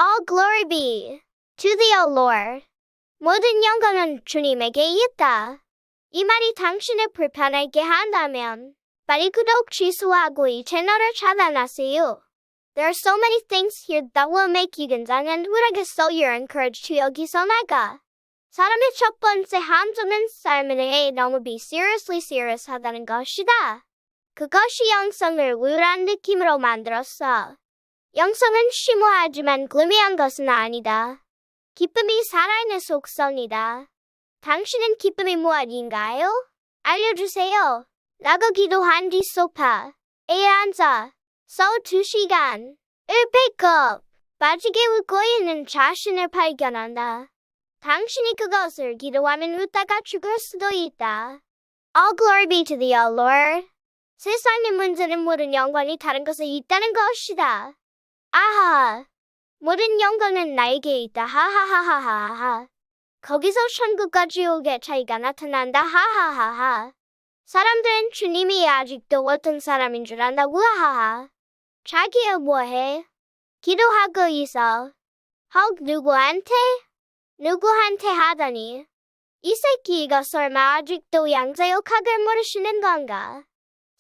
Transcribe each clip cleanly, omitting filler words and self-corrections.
All glory be to thee, O Lord. 모든 영광은 주님에게 있다. 이 말이 당신을 불편하게 한다면 빨리 구독 취소하고 이 채널을 차단하세요. There are so many things here that will make you 긴장한 후락에서 you're encouraged to 여기서 나가. 사람의 첫 번째 함정은 삶에 너무 be serious 하다는 것이다. 그것이 영성을 우울한 느낌으로 만들었어. 영성은 심오하지만 gloomy 것은 아니다. 기쁨이 살아있는 속성이다. 당신은 기쁨이 무엇인가요? 알려주세요. 라고 기도한 뒤 소파에 앉아 서 2시간을 배꼽 빠지게 웃고 있는 자신을 발견한다. 당신이 그것을 기도하면 웃다가 죽을 수도 있다. All glory be to thee, O Lord. 세상의 문제는 모든 영광이 다른 것에 있다는 것이다. 아하. 모든 영광은 나에게 있다. 하하하하하하. 거기서 천국과 지옥의 차이가 나타난다. 하하하하. 사람들은 주님이 아직도 어떤 사람인 줄 안다고. 하하하. 자기야 뭐해? 기도하고 있어. 혹 누구한테? 누구한테 하다니? 이 새끼가 설마 아직도 양자역학을 모르시는 건가?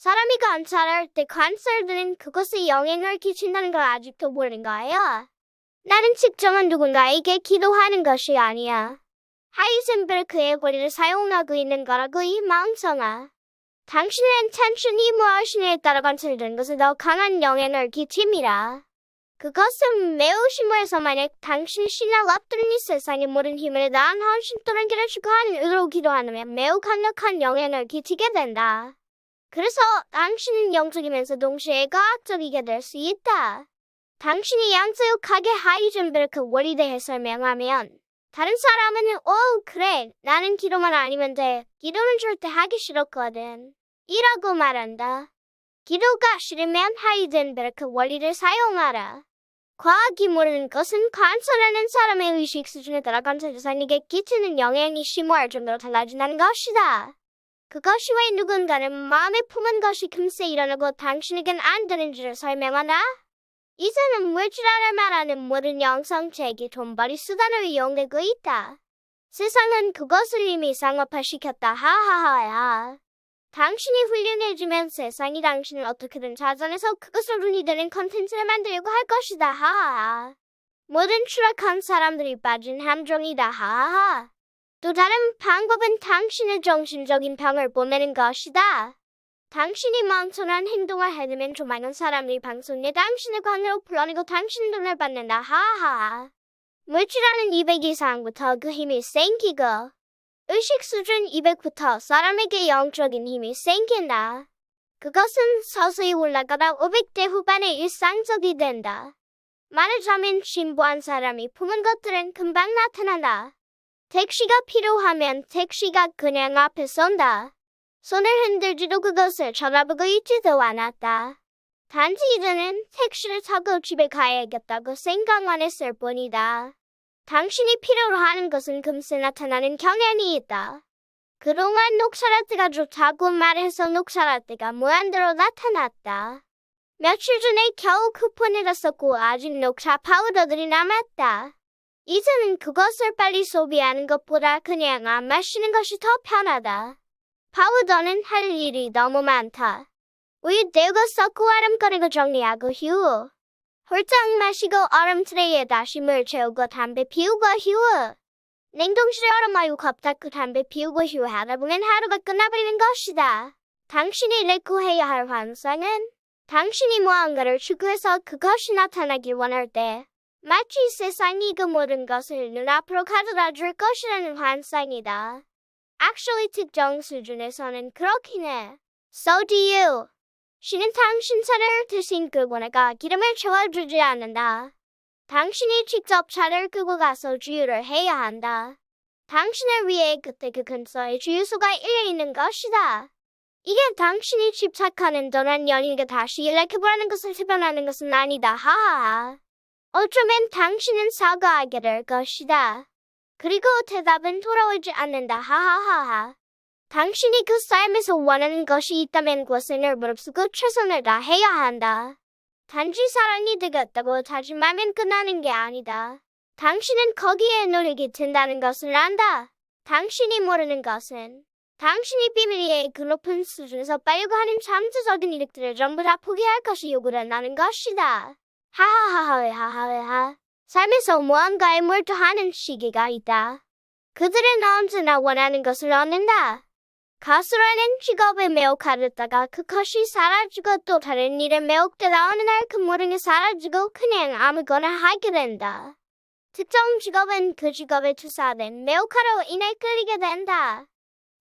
사람이 관찰할 때 관찰들은 그것에 영향을 끼친다는 걸 아직도 모르는 거야. 나는 측정한 누군가에게 기도하는 것이 아니야. 하이젠베르크의 권리를 사용하고 있는 거라고 이 멍청아. 당신의 intention이 무엇이냐에 따라 관찰되는 것에 더 강한 영향을 끼칩니다. 그것은 매우 심오해서 만약 당신이 신을 엎드린 이 세상의 모든 힘을 다한 헌신 또는 길을 추구하는 의로 기도하면 매우 강력한 영향을 끼치게 된다. 그래서 당신은 영적이면서 동시에 과학적이게 될 수 있다. 당신이 양자역학의 하이젠베르크 원리에 대해 설명하면 다른 사람은 그래 나는 기도만 아니면 돼. 기도는 절대 하기 싫었거든. 이라고 말한다. 기도가 싫으면 하이젠베르크 원리를 사용하라. 과학이 모르는 것은 관찰하는 사람의 의식 수준에 따라 관찰 대상에게 끼치는 영향이 심오할 정도로 달라진다는 것이다. 그것이 왜 누군가는 마음에 품은 것이 금세 일어나고 당신에겐 안 되는지를 설명하나? 이제는 물질화를 말하는 모든 영성책이 돈벌이 수단으로 이용되고 있다. 세상은 그것을 이미 상업화시켰다. 하하하야. 당신이 훌륭해지면 세상이 당신을 어떻게든 찾아내서 그것으로 눈이 되는 컨텐츠를 만들려고 할 것이다. 하하하. 모든 추락한 사람들이 빠진 함정이다. 하하하. 또 다른 방법은 당신의 정신적인 병을 보내는 것이다. 당신이 멍청한 행동을 해내면 조만간 사람들이 방송에 당신의 관으로 불러내고 당신 돈을 받는다. 하하하. 물질하는 200 이상부터 그 힘이 생기고 의식 수준 200부터 사람에게 영적인 힘이 생긴다. 그것은 서서히 올라가다 500대 후반에 일상적이 된다. 말하자면 진보한 사람이 품은 것들은 금방 나타난다. 택시가 필요하면 택시가 그냥 앞에 선다. 손을 흔들지도 그것을 쳐다보고 있지도 않았다. 단지 이제는 택시를 타고 집에 가야겠다고 생각만 했을 뿐이다. 당신이 필요로 하는 것은 금세 나타나는 경향이 있다. 그동안 녹차라떼가 좋다고 말해서 녹차라떼가 무한대로 나타났다. 며칠 전에 겨우 쿠폰을 썼고 아직 녹차 파우더들이 남았다. 이제는 그것을 빨리 소비하는 것보다 그냥 안 마시는 것이 더 편하다. 파우더는 할 일이 너무 많다. 우유 데우고 섞고 얼음거리고 정리하고 휴. 홀짝 마시고 얼음 트레이에 다시 물 채우고 담배 피우고 휴. 냉동실에 얼음마유 컵 닦고 담배 피우고 휴 하다 보면 하루가 끝나버리는 것이다. 당신이 레코해야 할 환상은 당신이 무언가를 추구해서 그것이 나타나길 원할 때 마치 세상이 그 모든 것을 눈앞으로 가져다 줄 것이라는 환상이다. Actually 특정 수준에서는 그렇긴 해. So do you. 신은 당신 차를 대신 끄고 나가 기름을 채워주지 않는다. 당신이 직접 차를 끄고 가서 주유를 해야 한다. 당신을 위해 그때 그 근처에 주유소가 열려있는 것이다. 이게 당신이 집착하는 동안 연인에게 다시 연락해보라는 것을 대변하는 것은 아니다. 하하하. 어쩌면 당신은 사과하게 될 것이다. 그리고 대답은 돌아오지 않는다. 하하하하. 당신이 그 삶에서 원하는 것이 있다면 그것을 무릅쓰고 최선을 다해야 한다. 단지 사랑이 되겠다고 다짐하면 끝나는 게 아니다. 당신은 거기에 노력이 든다는 것을 안다. 당신이 모르는 것은 당신이 비밀리에 그 높은 수준에서 빨려고 하는 잠재적인 이득들을 전부 다 포기할 것이 요구된다는 것이다. 하하하하하하하. 삶에서 무언가에 몰두하는 시기가 있다. 그들은 언제나 원하는 것을 얻는다. 가수라는 직업에 매혹하였다가 그것이 사라지고 또 다른 일에 매혹되다 어느 날 그 모든 게 사라지고 그냥 아무거나 하게 된다. 특정 직업은 그 직업에 투사된 매혹으로 인해 끌리게 된다.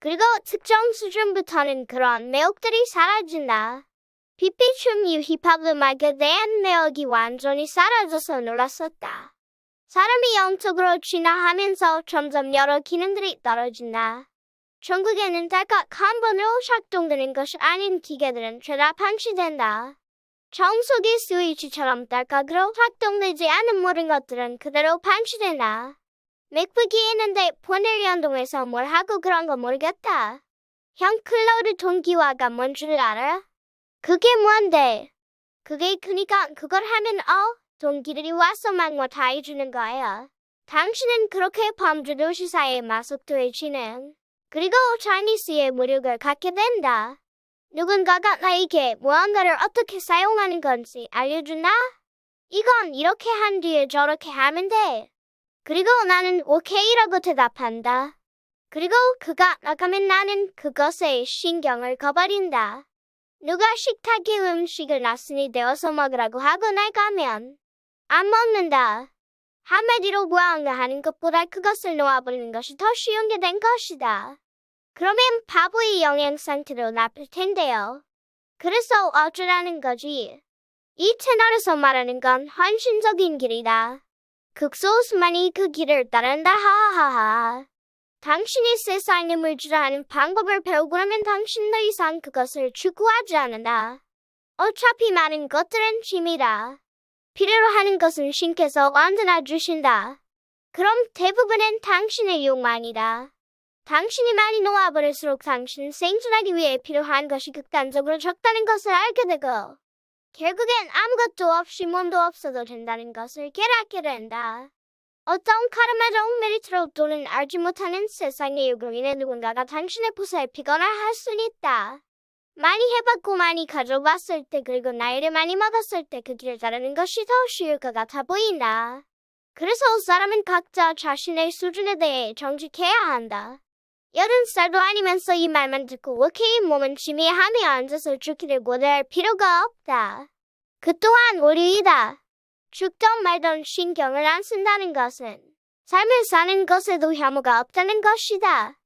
그리고 특정 수준부터는 그런 매혹들이 사라진다. 빛비춤 이후 힙합 음악에 대한 매혹이 완전히 사라져서 놀랐었다. 사람이 영적으로 진화하면서 점점 여러 기능들이 떨어진다. 전국에는 달각 한 번으로 작동되는 것이 아닌 기계들은 죄다 방치된다. 정수기 스위치처럼 달각으로 작동되지 않은 모든 것들은 그대로 방치된다. 맥북이 있는데 폰을 연동해서 뭘 하고 그런 거 모르겠다. 형 클라우드 동기화가 뭔 줄 알아? 그게 뭔데? 그게 그니까 그걸 하면 동기들이 와서 막 뭐 다 해주는 거야. 당신은 그렇게 범죄도 시사에 마속도해지는 그리고 차이니스의 무력을 갖게 된다. 누군가가 나에게 무언가를 어떻게 사용하는 건지 알려주나? 이건 이렇게 한 뒤에 저렇게 하면 돼. 그리고 나는 오케이라고 대답한다. 그리고 그가 나가면 나는 그것에 신경을 꺼버린다. 누가 식탁에 음식을 놨으니 데워서 먹으라고 하고 나가면 안 먹는다. 한마디로 무언가 하는 것보다 그것을 놓아버리는 것이 더 쉬운 게 된 것이다. 그러면 바보의 영양 상태로 나쁠 텐데요. 그래서 어쩌라는 거지? 이 채널에서 말하는 건 헌신적인 길이다. 극소수만이 그 길을 따른다. 하하하하. 당신이 세상에 물질하는 방법을 배우고 나면 당신 더 이상 그것을 추구하지 않는다. 어차피 많은 것들은 짐이다. 필요로 하는 것은 신께서 언제나 주신다. 그럼 대부분은 당신의 욕망이다. 당신이 많이 놓아버릴수록 당신은 생존하기 위해 필요한 것이 극단적으로 적다는 것을 알게 되고 결국엔 아무것도 없이 몸도 없어도 된다는 것을 깨닫게 된다. 어떤 카르마적 메리트로 또는 알지 못하는 세상의 요구로 인해 누군가가 당신의 부서에 피거나 할 수는 있다. 많이 해봤고 많이 가져봤을 때 그리고 나이를 많이 먹었을 때 그 길을 따르는 것이 더 쉬울 것 같아 보인다. 그래서 사람은 각자 자신의 수준에 대해 정직해야 한다. 80살도 아니면서 이 말만 듣고 오케이 몸은 짐이 하며 앉아서 죽기를 고대할 필요가 없다. 그 또한 오류이다. 죽던 말던 신경을 안 쓴다는 것은 삶을 사는 것에도 혐오가 없다는 것이다.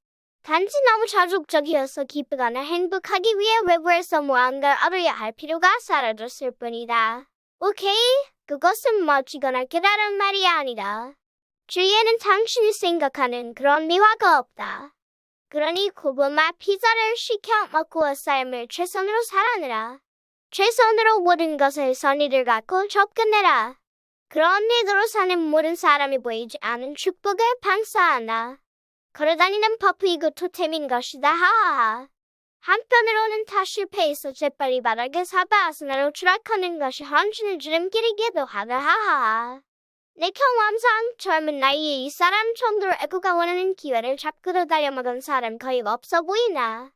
단지 너무 자족적이어서 기쁘거나 행복하기 위해 외부에서 무언가를 얻어야 할 필요가 사라졌을 뿐이다. 오케이? 그것은 멋지거나 깨달은 말이 아니다. 주위에는 당신이 생각하는 그런 미화가 없다. 그러니 고구마 피자를 시켜 먹고 삶을 최선으로 살아내라. 최선으로 모든 것을 선의를 갖고 접근해라. 그런 의도로 사는 모든 사람이 보이지 않은 축복을 방사한다. 걸어다니는 버프이고 토템인 것이다. 하하하. 한편으로는 다 실패해서 재빨리 바닥에 사바아스나로 추락하는 것이 헌신의 지름길이기도 하다. 하하하. 내 경험상 젊은 나이에 이 사람 정도로 에고가 원하는 기회를 잡고도 달려먹은 사람 거의 없어 보이나.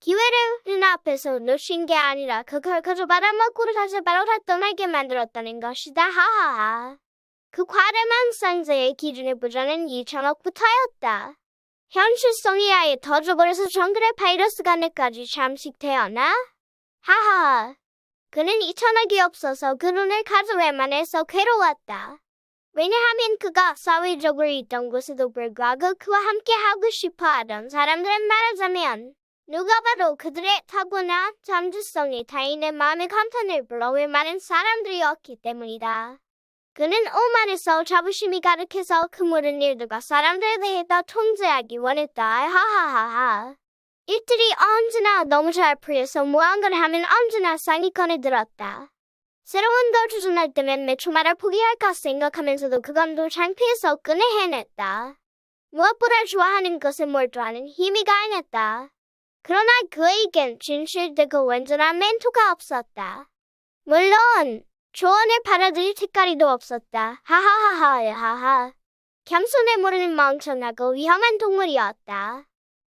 기회를 눈앞에서 놓친 게 아니라 그걸 가져받아 먹고를 다시 바로 다 떠나게 만들었다는 것이다. 하하하. 그 과대망상자의 기준을 보자는 2천억부터였다. 현실성이 아예 터져버려서 정글의 바이러스가 내까지 잠식되었나? 하하하. 그는 2천억이 없어서 그 돈을 가져야만 해서 괴로웠다. 왜냐하면 그가 사회적으로 있던 곳에도 불구하고 그와 함께 하고 싶어 하던 사람들은 말하자면 누가 봐도 그들의 타고나 잠재성이 타인의 마음의 감탄을 불러올 만한 사람들이었기 때문이다. 그는 오만에서 자부심이 가득해서 그 모든 일들과 사람들에 대해 다 통제하기 원했다. 하하하하. 일들이 언제나 너무 잘 풀려서 무언가를 하면 언제나 상위권에 들었다. 새로운 걸 도전할 때면 매초마다 포기할까 생각하면서도 그건 또 창피해서 끈을 해냈다. 무엇보다 좋아하는 것에 몰두하는 힘이 강했다. 그러나 그에겐 진실되고 완전한 멘토가 없었다. 물론 조언을 받아들일 특가리도 없었다. 하하하하. 겸손해 모르는 멍청하고 위험한 동물이었다.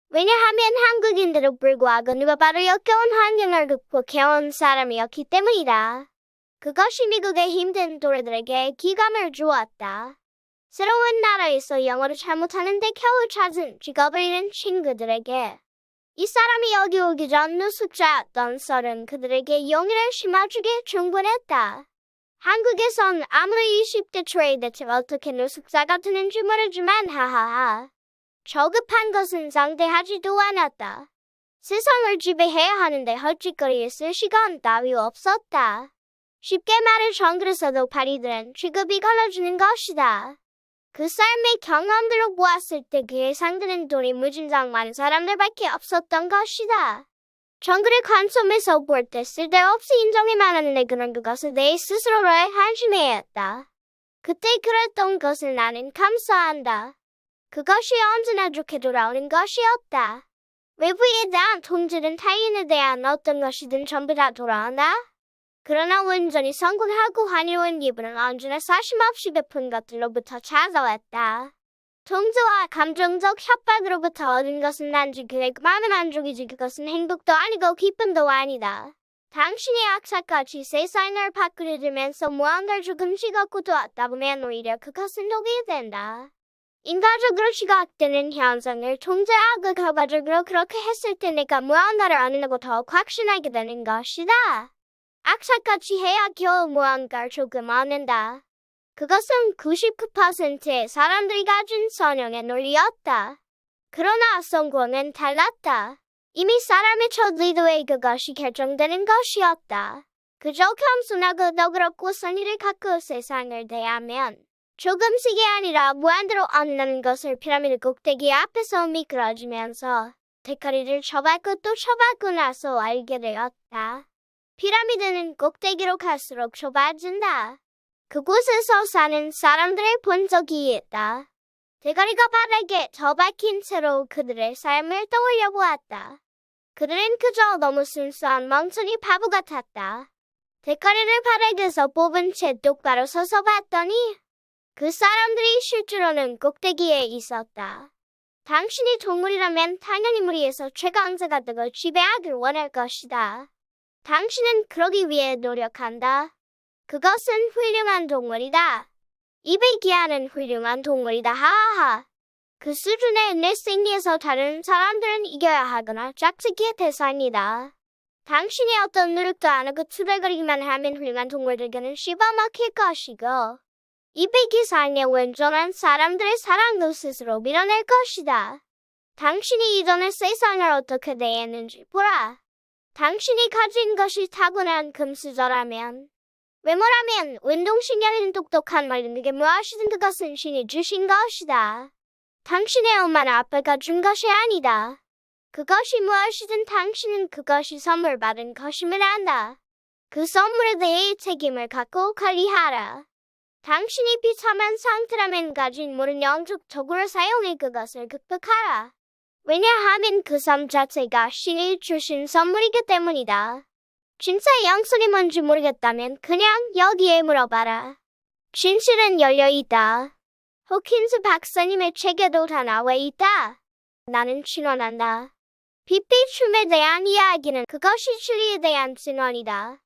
왜냐하면 한국인들도 불구하고 누가 봐도 역겨운 환경을 극복해온 사람이었기 때문이다. 그것이 미국의 힘든 도래들에게 기감을 주었다. 새로운 나라에서 영어를 잘못하는데 겨우 찾은 직업을 잃은 친구들에게 이 사람이 여기 오기 전 노숙자였던 썰은 그들에게 용기를 심어주게 충분했다. 한국에선 아무리 20대 초에 대체 어떻게 노숙자가 되는지 모르지만 하하하. 저급한 것은 상대하지도 않았다. 세상을 지배해야 하는데 헐짓거리에 쓸 시간 따위 없었다. 쉽게 말해 정글에서도 파리들은 취급이 걸러주는 것이다. 그 삶의 경험들로 보았을 때 그의 상대는 돈이 무진장 많은 사람들밖에 없었던 것이다. 정글의 관점에서 볼 때 쓸데없이 인정해만 하는데 그는 그것을 내 스스로를 한심해야 했다. 그때 그랬던 것을 나는 감사한다. 그것이 언제나 좋게 돌아오는 것이었다. 외부에 대한 통제는 타인에 대한 어떤 것이든 전부 다 돌아온다. 그러나 온전히 성공하고 환희로운 기분은 언제나 사심없이 베푼 것들로부터 찾아왔다. 통제와 감정적 협박으로부터 얻은 것은 단지 그의 마음의 만족이지 그것은 행복도 아니고 기쁨도 아니다. 당신이 악착같이 세상을 바꾸려 들면서 무언가를 조금씩 얻고 도왔다 보면 오히려 그것은 독이 된다. 인과적으로 시각되는 현상을 통제하고 결과적으로 그렇게 했을 때 내가 무언가를 얻는다고 더욱 확신하게 되는 것이다. 악착같이 해야 겨우 무언가를 조금 얻는다. 그것은 99%의 사람들이 가진 선형의 논리였다. 그러나 성공은 달랐다. 이미 사람의 첫 의도에 그것이 결정되는 것이었다. 그저 겸손하고 너그럽고 선의를 갖고 세상을 대하면 조금씩이 아니라 무한대로 얻는 것을 피라미드 꼭대기 앞에서 미끄러지면서 대가리를 쳐받고 또 쳐받고 나서 알게 되었다. 피라미드는 꼭대기로 갈수록 좁아진다. 그곳에서 사는 사람들을 본 적이 있다. 대가리가 바닥에 처박힌 채로 그들의 삶을 떠올려 보았다. 그들은 그저 너무 순수한 멍청이 바보 같았다. 대가리를 바닥에서 뽑은 채 똑바로 서서 봤더니 그 사람들이 실제로는 꼭대기에 있었다. 당신이 동물이라면 당연히 무리에서 최강자가 되고 지배하길 원할 것이다. 당신은 그러기 위해 노력한다. 그것은 훌륭한 동물이다. 입을 기하는 훌륭한 동물이다. 하하하. 그 수준의 내 생리에서 다른 사람들은 이겨야 하거나 짝짓기의 대상이다. 당신이 어떤 노력도 안 하고 투덜거리기만 하면 훌륭한 동물들에게는 씹어먹힐 것이고 입을 기상에 온전한 사람들의 사랑도 스스로 밀어낼 것이다. 당신이 이전의 세상을 어떻게 대했는지 보라. 당신이 가진 것이 타고난 금수저라면 외모라면 운동신경은 똑똑한 말인에게 무엇이든 그것은 신이 주신 것이다. 당신의 엄마나 아빠가 준 것이 아니다. 그것이 무엇이든 당신은 그것이 선물 받은 것임을 안다. 그 선물에 대해 책임을 갖고 관리하라. 당신이 비참한 상태라면 가진 모든 영적 도구를 사용해 그것을 극복하라. 왜냐하면 그 삶 자체가 신이 주신 선물이기 때문이다. 진짜 영성이 뭔지 모르겠다면 그냥 여기에 물어봐라. 진실은 열려있다. 호킨스 박사님의 책에도 다 나와 있다. 나는 신원한다. 빛비춤에 대한 이야기는 그것이 진리에 대한 증언이다.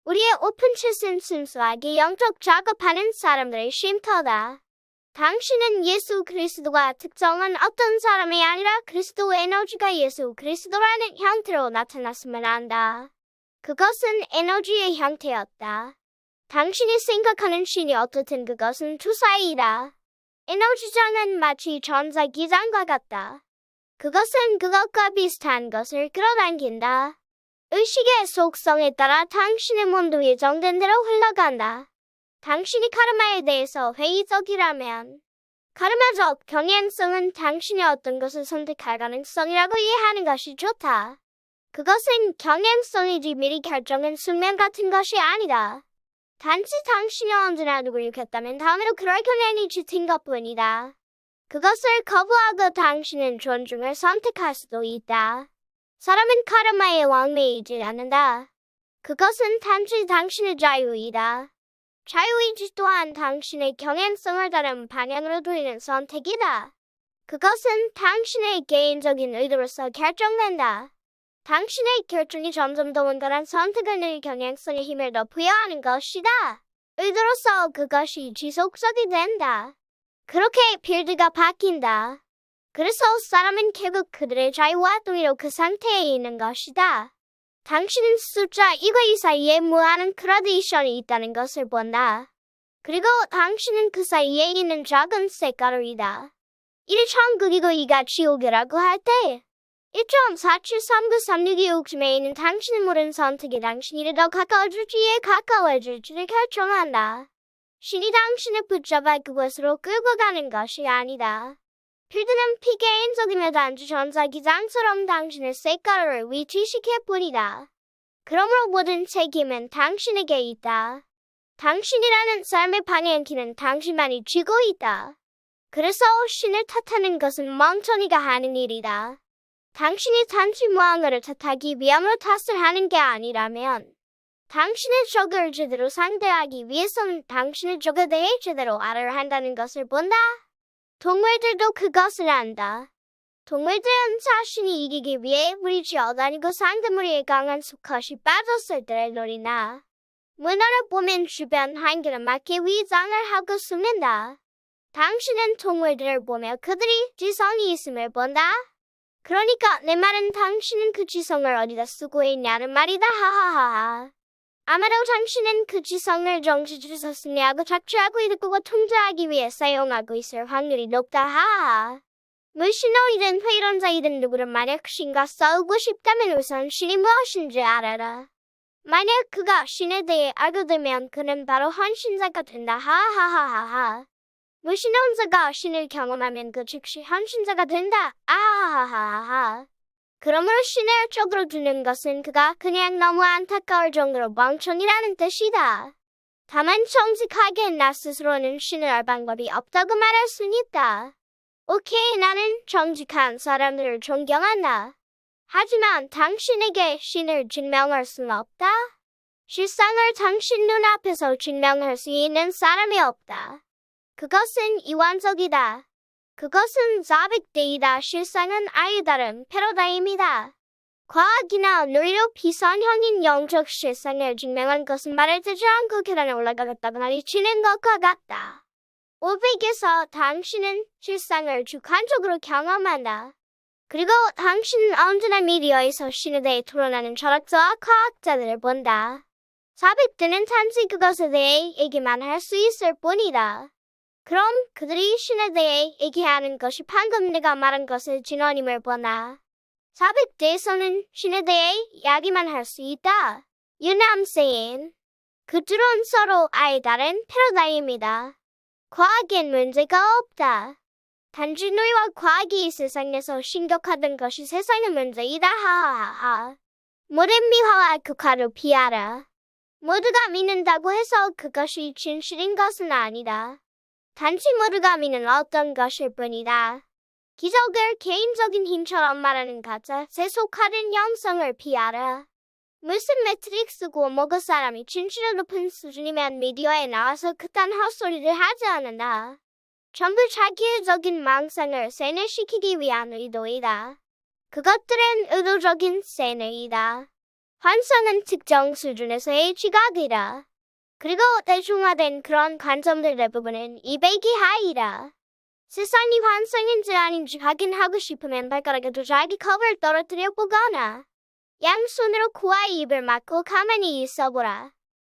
우리의 오픈챗은 순수하게 영적 작업하는 사람들의 쉼터다. 당신은 예수 그리스도가 특정한 어떤 사람이 아니라 그리스도 에너지가 예수 그리스도라는 형태로 나타났으면 한다. 그것은 에너지의 형태였다. 당신이 생각하는 신이 어떻든 그것은 투사이다. 에너지장은 마치 전자기장과 같다. 그것은 그것과 비슷한 것을 끌어당긴다. 의식의 속성에 따라 당신의 몸도 예정된 대로 흘러간다. 당신이 카르마에 대해서 회의적이라면 카르마적 경향성은 당신이 어떤 것을 선택할 가능성이라고 이해하는 것이 좋다. 그것은 경향성이지 미리 결정한 숙명 같은 것이 아니다. 단지 당신이 언제나 누굴 욕했다면 다음에도 그럴 경향이 짙은 것뿐이다. 그것을 거부하고 당신은 존중을 선택할 수도 있다. 사람은 카르마의 왕래이지 않는다. 그것은 단지 당신의 자유이다. 자유의지 또한 당신의 경향성을 다른 방향으로 돌리는 선택이다. 그것은 당신의 개인적인 의도로서 결정된다. 당신의 결정이 점점 더 원활한 선택을 늘 경향성의 힘을 더 부여하는 것이다. 의도로서 그것이 지속적이 된다. 그렇게 필드가 바뀐다. 그래서 사람은 결국 그들의 자유와 동의로 그 상태에 있는 것이다. 당신은 숫자 2과 2 사이에 무한한 그라데이션이 있다는 것을 본다. 그리고 당신은 그 사이에 있는 작은 색깔이다. 1이 천국이고 2가 지옥이라고 할 때 1.473936260에 있는 당신의 모든 선택이 당신이 더 가까워질지에 가까워질지를 결정한다. 신이 당신을 붙잡아 그곳으로 끌고 가는 것이 아니다. 필드는 피개인적이며 단지 전자기장처럼 당신의 색깔을 위치시킬 뿐이다. 그러므로 모든 책임은 당신에게 있다. 당신이라는 삶의 방향키는 당신만이 쥐고 있다. 그래서 신을 탓하는 것은 멍청이가 하는 일이다. 당신이 단지 무언가를 탓하기 위함으로 탓을 하는 게 아니라면 당신의 적을 제대로 상대하기 위해서는 당신의 적에 대해 제대로 알아야 한다는 것을 본다. 동물들도 그것을 안다. 동물들은 자신이 이기기 위해 무리지어 다니고 상대무리에 강한 수컷이 빠졌을 때를 노리나 문어를 보면 주변 환경에 맞게 위장을 하고 숨는다. 당신은 동물들을 보며 그들이 지성이 있음을 본다. 그러니까 내 말은 당신은 그 지성을 어디다 쓰고 있냐는 말이다. 하하하하. 아마도 당신은 그 지성을 정치주에서 승리하고 착취하고 이득보고 통제하기 위해 사용하고 있을 확률이 높다. 하하하. 물신호이든 회의론자이든 누구든 만약 신과 싸우고 싶다면 우선 신이 무엇인지 알아라. 만약 그가 신에 대해 알게 되면 그는 바로 헌신자가 된다. 하하하하하. 무신론자가 신을 경험하면 그 즉시 헌신자가 된다. 아하하하하. 그러므로 신을 쪽으로 두는 것은 그가 그냥 너무 안타까울 정도로 멍청이라는 뜻이다. 다만 정직하게 나 스스로는 신을 알 방법이 없다고 말할 순 있다. 오케이, 나는 정직한 사람들을 존경한다. 하지만 당신에게 신을 증명할 수는 없다. 실상을 당신 눈앞에서 증명할 수 있는 사람이 없다. 그것은 이wan적이다. 그것은 자백대이다. 실상은 아예 다른 패러다임이다. 과학이나 논리로 비선형인 영적 실상을 증명한 것은 말을 듣지 않고 계단에 올라가겠다고 난리치는 것과 같다. 500에서 당신은 실상을 주관적으로 경험한다. 그리고 당신은 언제나 미디어에서 신에 대해 토론하는 철학자와 과학자들을 본다. 400대는 단지 그것에 대해 얘기만 할 수 있을 뿐이다. 그럼 그들이 신에 대해 얘기하는 것이 방금 내가 말한 것의 진원임을 보나. 400대에서는 신에 대해 이야기만 할 수 있다. You know what I'm saying? 그 둘은 서로 아예 다른 패러다임이다. 과학엔 문제가 없다. 단지 논리와 과학이 이 세상에서 심각하던 것이 세상의 문제이다. 하하하하. 모든 미화와 극화를 피하라. 모두가 믿는다고 해서 그것이 진실인 것은 아니다. 단지 모두가 믿는 어떤 것일 뿐이다. 기적을 개인적인 힘처럼 말하는 가짜 세속화된 영성을 피하라. 무슨 매트릭스고 뭐고 사람이 진실을 높은 수준이면 미디어에 나와서 그딴 헛소리를 하지 않는다. 전부 자기의적인 망상을 세뇌시키기 위한 의도이다. 그것들은 의도적인 세뇌이다. 환상은 특정 수준에서의 지각이다. 그리고 대중화된 그런 관점들 대부분은 200 이하이다. 세상이 환상인지 아닌지 확인하고 싶으면 발가락에 도자기 컵을 떨어뜨려 보거나 양손으로 코와 입을 막고 가만히 있어보라.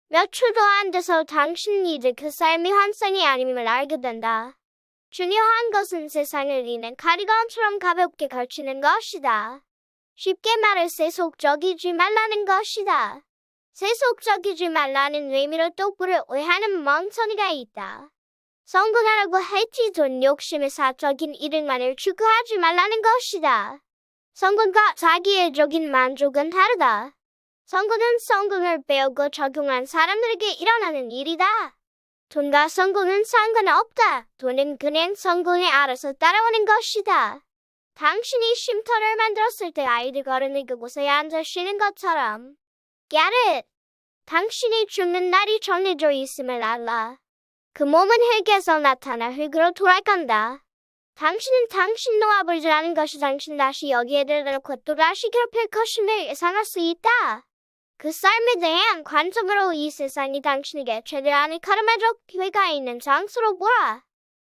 몇 초도 안 돼서 당신이 이제 그 삶이 환상이 아님을 알게 된다. 중요한 것은 세상을 이는 카디건처럼 가볍게 걸치는 것이다. 쉽게 말해 세속적이지 말라는 것이다. 세속적이지 말라는 의미로 똑부를 오해하는 멍청이가 있다. 성공하라고 했지 돈 욕심의 사적인 이득만을 추구하지 말라는 것이다. 성공과 자기애적인 만족은 다르다. 성공은 성공을 배우고 적용한 사람들에게 일어나는 일이다. 돈과 성공은 상관없다. 돈은 그냥 성공에 알아서 따라오는 것이다. 당신이 쉼터를 만들었을 때 아이들과 어른이 그곳에 앉아 쉬는 것처럼. Get it? 당신이 죽는 날이 정해져 있음을 알아. 그 몸은 흙에서 나타나 흙으로 돌아간다. 당신은 당신 노아버지라는 것이 당신 다시 여기에 들어놓고 또다시 괴롭힐 것임을 예상할 수 있다. 그 삶에 대한 관점으로 이 세상이 당신에게 최대한의 카르마적 기회가 있는 장소로 보라.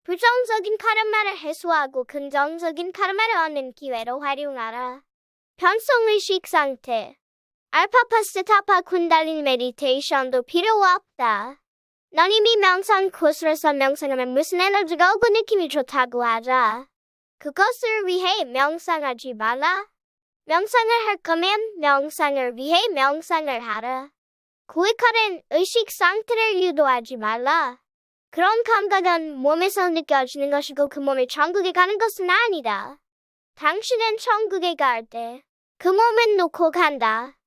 부정적인 카르마를 해소하고 긍정적인 카르마를 얻는 기회로 활용하라. 편성의식 상태. 알파파 쿤달린 메디테이션도 필요 없다. 넌 이미 명상 코스로서 명상하면 무슨 에너지가 오고 느낌이 좋다고 하자. 그것을 위해 명상하지 말라. 명상을 할 거면 명상을 위해 명상을 하라. 고액화된 의식 상태를 유도하지 말라. 그런 감각은 몸에서 느껴지는 것이고 그 몸이 천국에 가는 것은 아니다. 당신은 천국에 갈 때 그 몸은 놓고 간다.